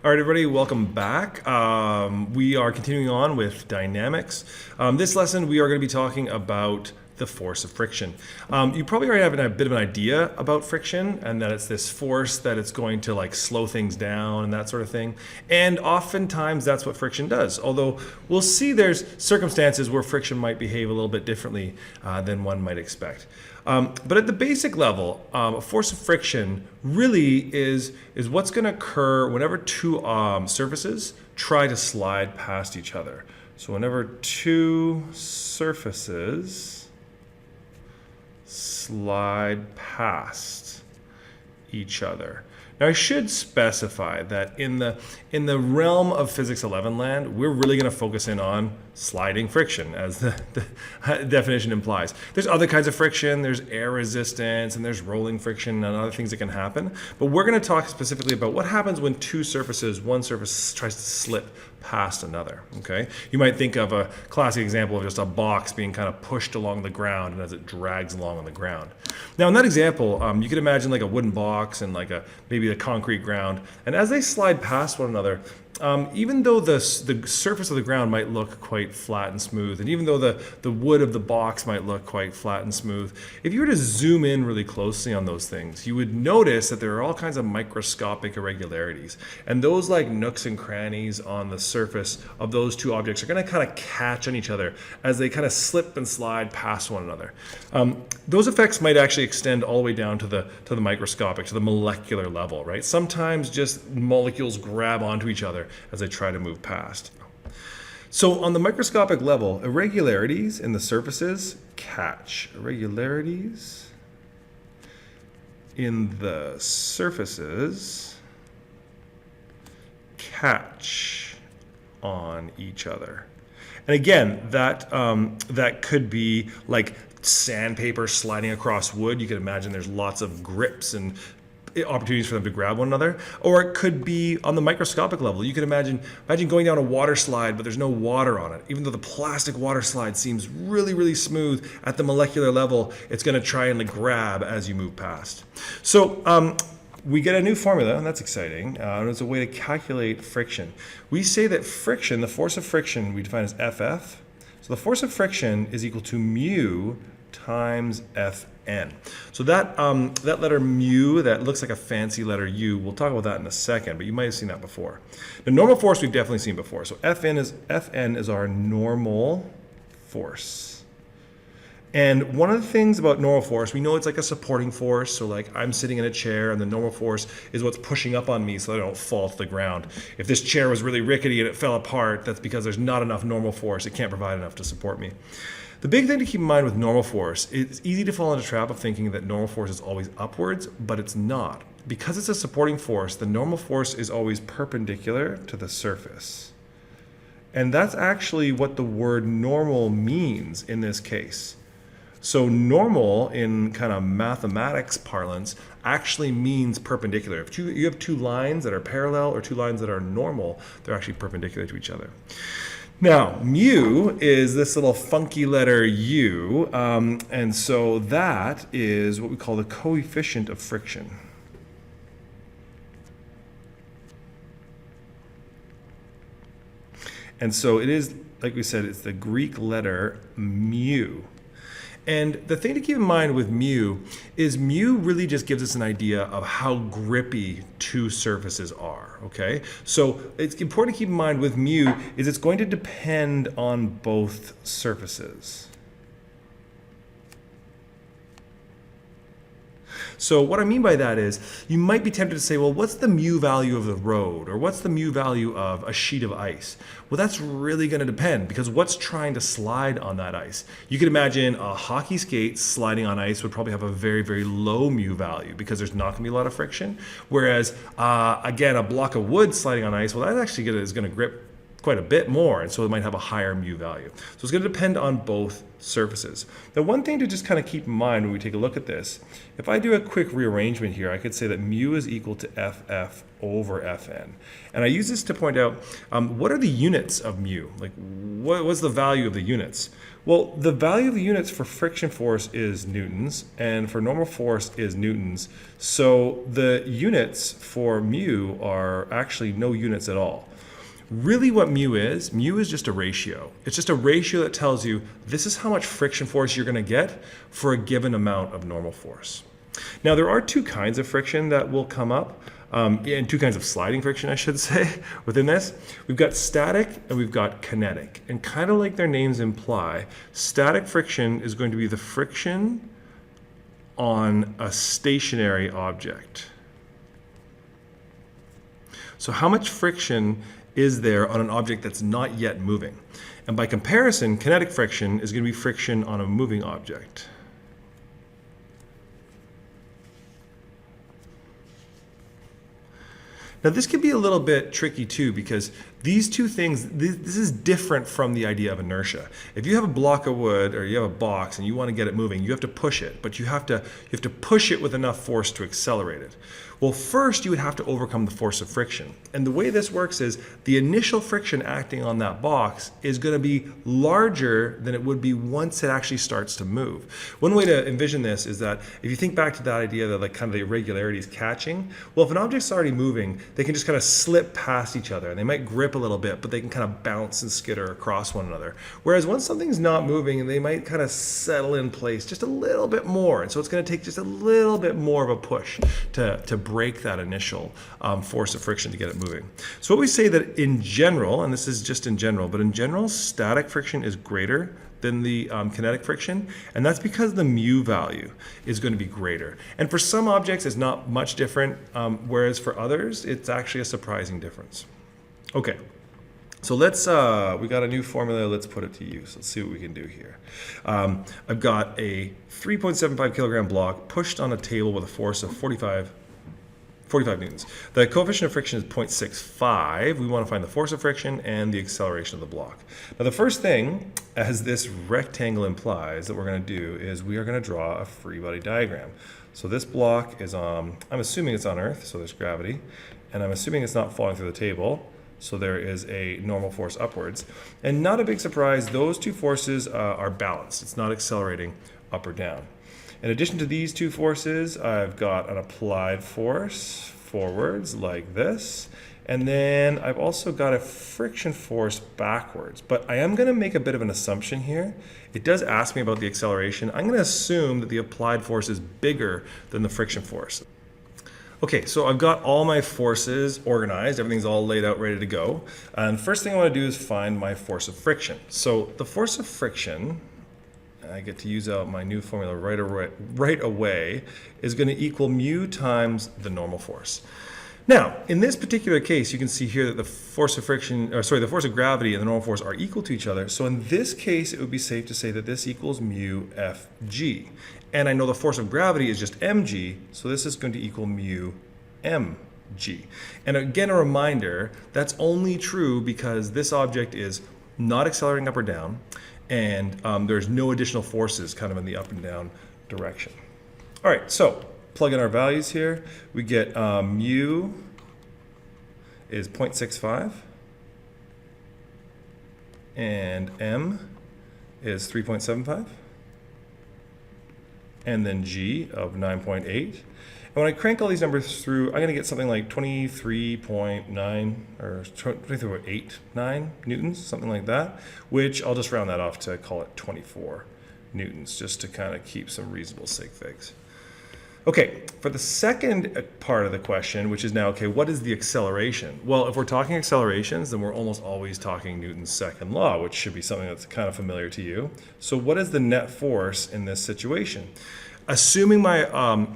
All right, everybody, welcome back. We are continuing on with dynamics. This lesson, we are going to be talking about the force of friction. You probably already have a bit of an idea about friction and that it's this force that it's going to like slow things down and that sort of thing. And oftentimes that's what friction does. Although we'll see there's circumstances where friction might behave a little bit differently than one might expect. But at the basic level, a force of friction really is what's going to occur whenever two surfaces try to slide past each other. So whenever two surfaces slide past each other. Now I should specify that in the realm of Physics 11 land, we're really going to focus in on sliding friction, as the definition implies. There's other kinds of friction, there's air resistance, and there's rolling friction and other things that can happen. But we're going to talk specifically about what happens when two surfaces, one surface tries to slip past another, okay? You might think of a classic example of just a box being kind of pushed along the ground and as it drags along on the ground. Now in that example, you could imagine like a wooden box and like maybe a concrete ground, and as they slide past one another, even though the surface of the ground might look quite flat and smooth, and even though the wood of the box might look quite flat and smooth, if you were to zoom in really closely on those things, you would notice that there are all kinds of microscopic irregularities. And those like nooks and crannies on the surface of those two objects are going to kind of catch on each other as they kind of slip and slide past one another. Those effects might actually extend all the way down to the microscopic, to the molecular level, right? Sometimes just molecules grab onto each other as they try to move past. So on the microscopic level, irregularities in the surfaces catch. Irregularities in the surfaces catch on each other. And again, that could be like sandpaper sliding across wood. You can imagine there's lots of grips and opportunities for them to grab one another. Or it could be on the microscopic level. You could imagine going down a water slide, but there's no water on it. Even though the plastic water slide seems really, really smooth, at the molecular level, it's going to try and like grab as you move past. So we get a new formula, and that's exciting. And it's a way to calculate friction. We say that friction, the force of friction, we define as FF. So the force of friction is equal to mu times Fn. So that letter mu, that looks like a fancy letter U, we'll talk about that in a second, but you might have seen that before. The normal force we've definitely seen before. So Fn is our normal force. And one of the things about normal force, we know it's like a supporting force. So like I'm sitting in a chair and the normal force is what's pushing up on me so that I don't fall to the ground. If this chair was really rickety and it fell apart, that's because there's not enough normal force. It can't provide enough to support me. The big thing to keep in mind with normal force, it's easy to fall into the trap of thinking that normal force is always upwards, but it's not. Because it's a supporting force, the normal force is always perpendicular to the surface. And that's actually what the word normal means in this case. So normal in kind of mathematics parlance actually means perpendicular. If you have two lines that are parallel or two lines that are normal, they're actually perpendicular to each other. Now, mu is this little funky letter U, and so that is what we call the coefficient of friction. And so it is, like we said, it's the Greek letter mu. And the thing to keep in mind with mu is mu really just gives us an idea of how grippy two surfaces are, okay? So it's important to keep in mind with mu is it's going to depend on both surfaces. So what I mean by that is you might be tempted to say, well, what's the mu value of the road? Or what's the mu value of a sheet of ice? Well, that's really going to depend because what's trying to slide on that ice? You could imagine a hockey skate sliding on ice would probably have a very, very low mu value because there's not going to be a lot of friction. Whereas, again, a block of wood sliding on ice, well, that actually is going to grip quite a bit more, and so it might have a higher mu value. So it's going to depend on both surfaces. Now, one thing to just kind of keep in mind when we take a look at this, if I do a quick rearrangement here, I could say that mu is equal to ff over fn. And I use this to point out what are the units of mu? Like, what's the value of the units? Well, the value of the units for friction force is newtons, and for normal force is newtons. So the units for mu are actually no units at all. Really what mu is just a ratio. It's just a ratio that tells you this is how much friction force you're going to get for a given amount of normal force. Now, there are two kinds of friction that will come up, and two kinds of sliding friction, I should say, within this. We've got static and we've got kinetic. And kind of like their names imply, static friction is going to be the friction on a stationary object. So how much friction is there on an object that's not yet moving? And by comparison, kinetic friction is going to be friction on a moving object. Now, this can be a little bit tricky too, because these two things, this is different from the idea of inertia. If you have a block of wood or you have a box and you want to get it moving, you have to push it, but you have to push it with enough force to accelerate it. Well, first you would have to overcome the force of friction. And the way this works is the initial friction acting on that box is going to be larger than it would be once it actually starts to move. One way to envision this is that if you think back to that idea that like kind of the irregularities catching, well, if an object's already moving, they can just kind of slip past each other and they might grip a little bit, but they can kind of bounce and skitter across one another. Whereas once something's not moving, and they might kind of settle in place just a little bit more. And so it's going to take just a little bit more of a push to break that initial force of friction to get it moving. So what we say that in general, and this is just in general, but in general, static friction is greater than the kinetic friction, and that's because the mu value is going to be greater. And for some objects, it's not much different, whereas for others, it's actually a surprising difference. Okay, so let's, we got a new formula, let's put it to use. Let's see what we can do here. I've got a 3.75 kilogram block pushed on a table with a force of 45 newtons. The coefficient of friction is 0.65. We want to find the force of friction and the acceleration of the block. Now, the first thing, as this rectangle implies, that we're going to do is we are going to draw a free body diagram. So this block is on, I'm assuming it's on Earth, so there's gravity, and I'm assuming it's not falling through the table, so there is a normal force upwards. And not a big surprise, those two forces are balanced. It's not accelerating up or down. In addition to these two forces, I've got an applied force forwards like this, and then I've also got a friction force backwards. But I am going to make a bit of an assumption here. It does ask me about the acceleration. I'm going to assume that the applied force is bigger than the friction force. Okay, so I've got all my forces organized. Everything's all laid out, ready to go. And first thing I want to do is find my force of friction. So the force of friction, I get to use out my new formula right away, is going to equal mu times the normal force. Now, in this particular case, you can see here that the force of friction, or sorry, the force of gravity and the normal force are equal to each other. So in this case, it would be safe to say that this equals mu Fg. And I know the force of gravity is just mg, so this is going to equal mu mg. And again, a reminder, that's only true because this object is not accelerating up or down, and there's no additional forces kind of in the up and down direction. All right, so plug in our values here. We get mu is 0.65 and m is 3.75 and then g of 9.8. And when I crank all these numbers through, I'm going to get something like 23.9 or 23.89 newtons, something like that, which I'll just round that off to call it 24 newtons, just to kind of keep some reasonable sig figs. Okay, for the second part of the question, which is now, okay, what is the acceleration? Well, if we're talking accelerations, then we're almost always talking Newton's second law, which should be something that's kind of familiar to you. So what is the net force in this situation? Assuming my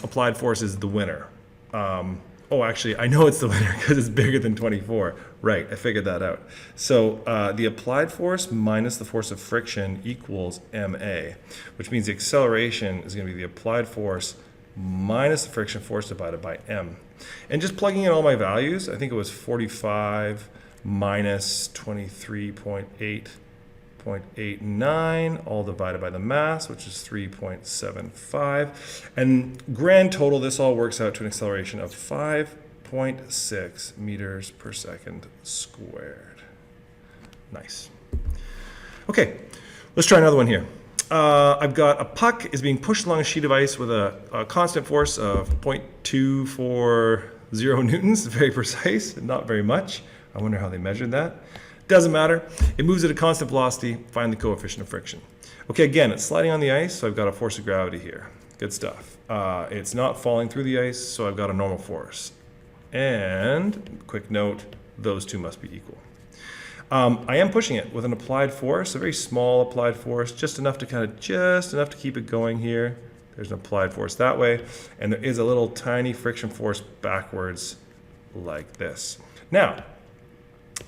applied force is the winner. Oh, actually, I know it's the winner because it's bigger than 24. Right, I figured that out. So the applied force minus the force of friction equals ma, which means the acceleration is going to be the applied force minus the friction force divided by m. And just plugging in all my values, I think it was 45 minus 23.8.89, all divided by the mass, which is 3.75. And grand total, this all works out to an acceleration of 5.6 meters per second squared. Nice. Okay, let's try another one here. I've got a puck is being pushed along a sheet of ice with a constant force of 0.240 newtons, very precise, not very much. I wonder how they measured that. Doesn't matter. It moves at a constant velocity. Find the coefficient of friction. Okay, again, it's sliding on the ice, so I've got a force of gravity here. Good stuff. It's not falling through the ice, so I've got a normal force. And, quick note, those two must be equal. I am pushing it with an applied force, a very small applied force, just enough to keep it going here. There's an applied force that way, and there is a little tiny friction force backwards like this. Now,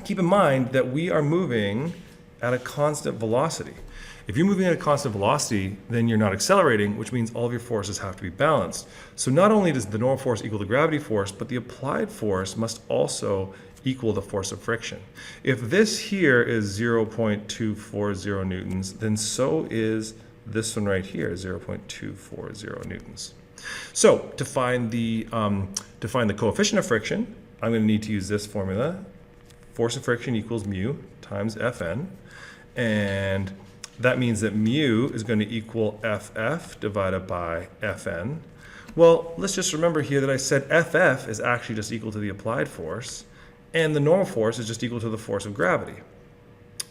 keep in mind that we are moving at a constant velocity. If you're moving at a constant velocity, then you're not accelerating, which means all of your forces have to be balanced. So not only does the normal force equal the gravity force, but the applied force must also equal the force of friction. If this here is 0.240 newtons, then so is this one right here, 0.240 newtons. So to find the coefficient of friction, I'm going to need to use this formula. Force of friction equals mu times Fn, and that means that mu is going to equal Ff divided by Fn. Well, let's just remember here that I said Ff is actually just equal to the applied force, and the normal force is just equal to the force of gravity.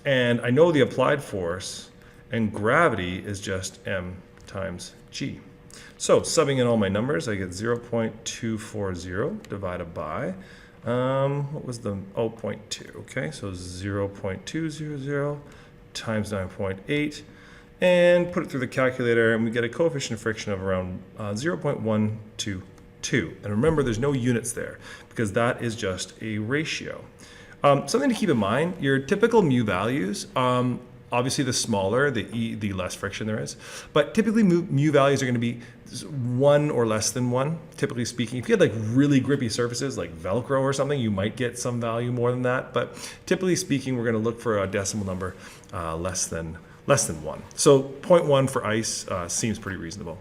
And I know the applied force, and gravity is just m times g. So subbing in all my numbers, I get 0.240 divided by, what was the, 0.2, okay, so 0.200 times 9.8, and put it through the calculator, and we get a coefficient of friction of around 0.122. And remember, there's no units there, because that is just a ratio. Something to keep in mind, your typical mu values, obviously the smaller, the less friction there is, but typically mu values are going to be 1 or less than 1, typically speaking. If you had like really grippy surfaces like Velcro or something, you might get some value more than that, but typically speaking, we're going to look for a decimal number less than 1. So 0.1 for ice seems pretty reasonable.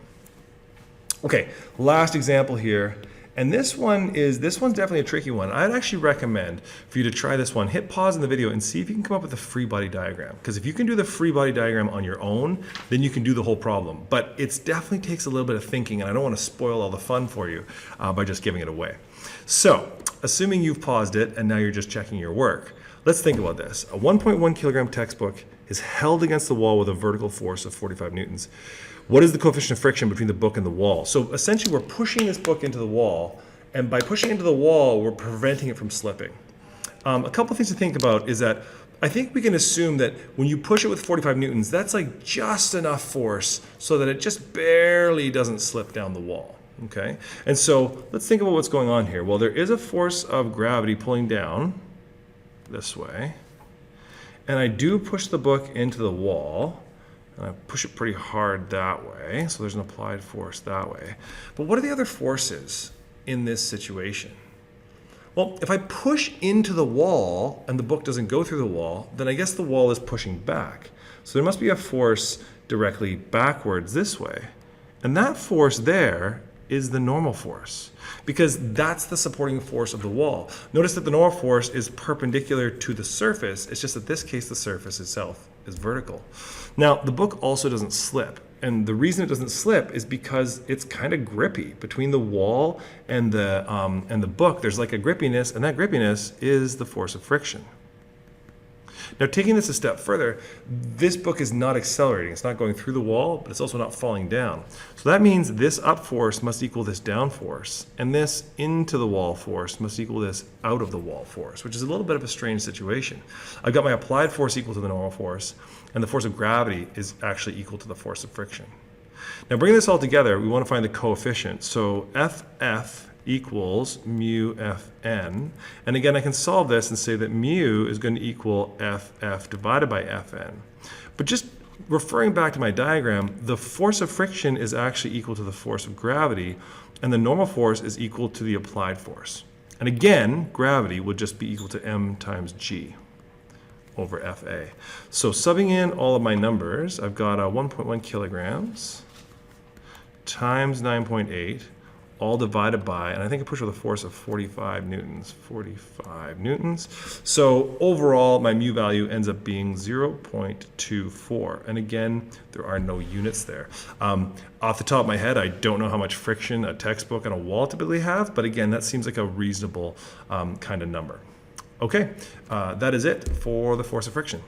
Okay, last example here, and this one's definitely a tricky one. I'd actually recommend for you to try this one. Hit pause in the video and see if you can come up with a free body diagram. Because if you can do the free body diagram on your own, then you can do the whole problem. But it definitely takes a little bit of thinking, and I don't want to spoil all the fun for you by just giving it away. So, assuming you've paused it and now you're just checking your work, let's think about this. A 1.1 kilogram textbook is held against the wall with a vertical force of 45 newtons. What is the coefficient of friction between the book and the wall? So essentially we're pushing this book into the wall, and by pushing into the wall, we're preventing it from slipping. A couple things to think about is that I think we can assume that when you push it with 45 newtons, that's like just enough force so that it just barely doesn't slip down the wall, okay? And so let's think about what's going on here. Well, there is a force of gravity pulling down this way, and I do push the book into the wall, and I push it pretty hard that way, so there's an applied force that way. But what are the other forces in this situation? Well, if I push into the wall and the book doesn't go through the wall, then I guess the wall is pushing back. So there must be a force directly backwards this way. And that force there is the normal force, because that's the supporting force of the wall. Notice that the normal force is perpendicular to the surface. It's just that in this case, the surface itself is vertical. Now, the book also doesn't slip. And the reason it doesn't slip is because it's kind of grippy. Between the wall and the book, there's like a grippiness, and that grippiness is the force of friction. Now, taking this a step further, this book is not accelerating. It's not going through the wall, but it's also not falling down. So that means this up force must equal this down force, and this into the wall force must equal this out of the wall force, which is a little bit of a strange situation. I've got my applied force equal to the normal force, and the force of gravity is actually equal to the force of friction. Now, bringing this all together, we want to find the coefficient. So Ff equals mu Fn. And again, I can solve this and say that mu is going to equal Ff divided by Fn. But just referring back to my diagram, the force of friction is actually equal to the force of gravity, and the normal force is equal to the applied force. And again, gravity would just be equal to m times g over Fa. So subbing in all of my numbers, I've got 1.1 kilograms times 9.8, all divided by, and I think I push with a force of 45 newtons. 45 newtons. So overall, my mu value ends up being 0.24. And again, there are no units there. Off the top of my head, I don't know how much friction a textbook and a wall typically have, but again, that seems like a reasonable kind of number. Okay, that is it for the force of friction.